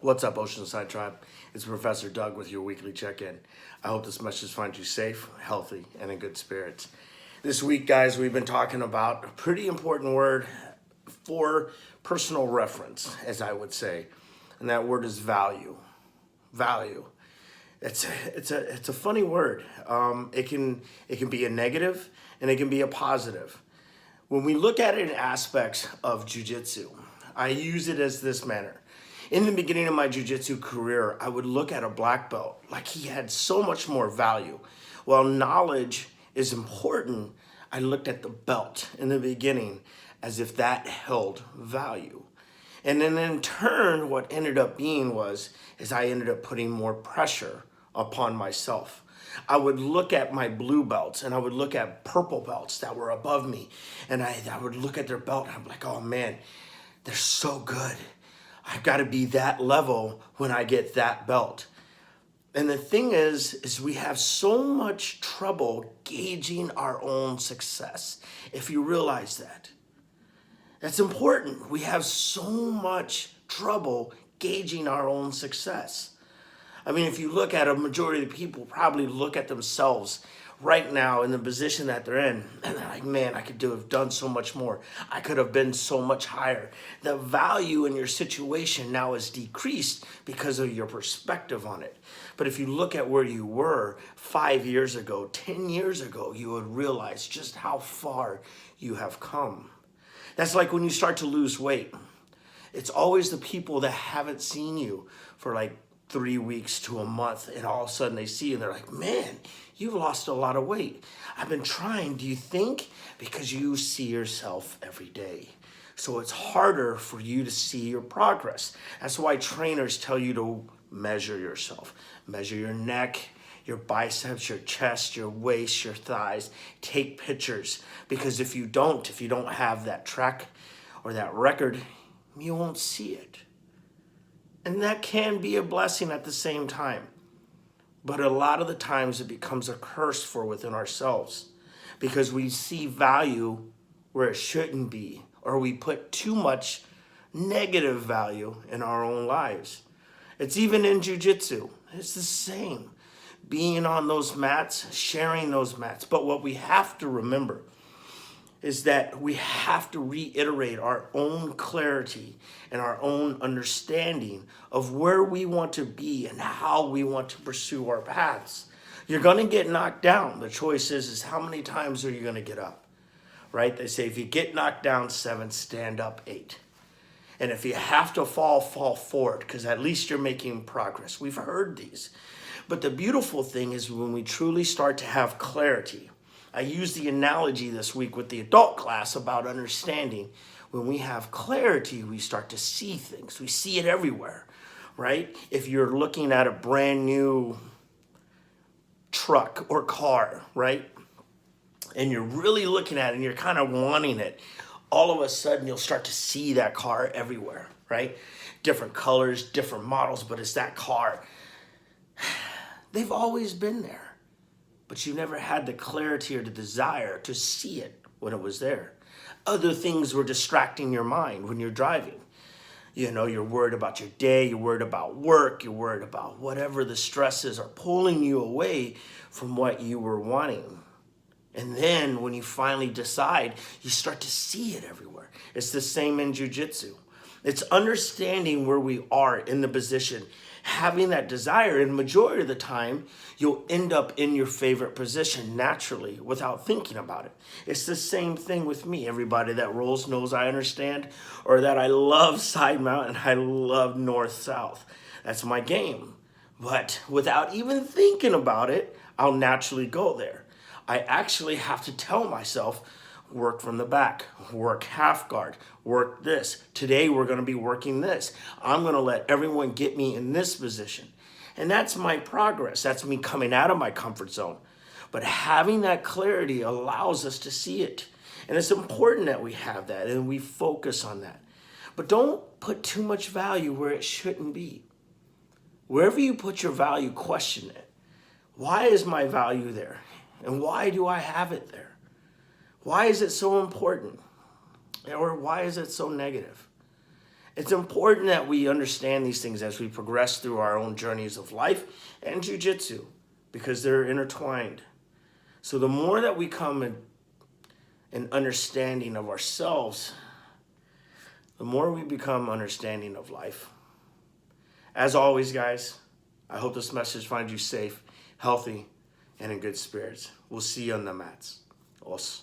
What's up, Oceanside Tribe? It's Professor Doug with your weekly check-in. I hope this message finds you safe, healthy, and in good spirits. This week, guys, we've been talking about a pretty important word for personal reference, as I would say, and that word is value. Value. It's a funny word. It can be a negative and it can be a positive. When we look at it in aspects of jujitsu, I use it as this manner. In the beginning of my jujitsu career, I would look at a black belt like he had so much more value. While knowledge is important, I looked at the belt in the beginning as if that held value. And then in turn, what ended up being is I ended up putting more pressure upon myself. I would look at my blue belts and I would look at purple belts that were above me. And I would look at their belt and I'm like, oh man, they're so good. I've got to be that level when I get that belt. And the thing is we have so much trouble gauging our own success. If you realize that, that's important. We have so much trouble gauging our own success. I mean, if you look at a majority of the people probably look at themselves right now in the position that they're in, and they're like, man, I could have done so much more. I could have been so much higher. The value in your situation now is decreased because of your perspective on it. But if you look at where you were 5 years ago, 10 years ago, you would realize just how far you have come. That's like when you start to lose weight. It's always the people that haven't seen you for like 3 weeks to a month, and all of a sudden they see you and they're like, man, you've lost a lot of weight. I've been trying. Do you think? Because you see yourself every day. So it's harder for you to see your progress. That's why trainers tell you to measure yourself. Measure your neck, your biceps, your chest, your waist, your thighs. Take pictures. Because if you don't have that track or that record, you won't see it. And that can be a blessing at the same time. But a lot of the times it becomes a curse for within ourselves because we see value where it shouldn't be, or we put too much negative value in our own lives. It's even in jiu-jitsu. It's the same. Being on those mats, sharing those mats. But what we have to remember is that we have to reiterate our own clarity and our own understanding of where we want to be and how we want to pursue our paths. You're going to get knocked down. The choice is how many times are you going to get up, right? They say if you get knocked down 7, stand up 8. And if you have to fall forward, because at least you're making progress. We've heard these. But the beautiful thing is when we truly start to have clarity. I used the analogy this week with the adult class about understanding. When we have clarity, we start to see things. We see it everywhere, right? If you're looking at a brand new truck or car, right? And you're really looking at it and you're kind of wanting it, all of a sudden you'll start to see that car everywhere, right? Different colors, different models, but it's that car. They've always been there. But you never had the clarity or the desire to see it when it was there. Other things were distracting your mind when you're driving. You know, you're worried about your day, you're worried about work, you're worried about whatever the stresses are pulling you away from what you were wanting. And then when you finally decide, you start to see it everywhere. It's the same in jiu-jitsu. It's understanding where we are in the position, having that desire, and majority of the time, you'll end up in your favorite position naturally without thinking about it. It's the same thing with me. Everybody that rolls knows I understand, or that I love side mount and I love north-south. That's my game. But without even thinking about it, I'll naturally go there. I actually have to tell myself, work from the back, work half guard, work this. Today we're going to be working this. I'm going to let everyone get me in this position. And that's my progress. That's me coming out of my comfort zone. But having that clarity allows us to see it. And it's important that we have that and we focus on that. But don't put too much value where it shouldn't be. Wherever you put your value, question it. Why is my value there? And why do I have it there? Why is it so important? Or why is it so negative? It's important that we understand these things as we progress through our own journeys of life and jiu-jitsu, because they're intertwined. So the more that we come in an understanding of ourselves, the more we become understanding of life. As always, guys, I hope this message finds you safe, healthy, and in good spirits. We'll see you on the mats. Os.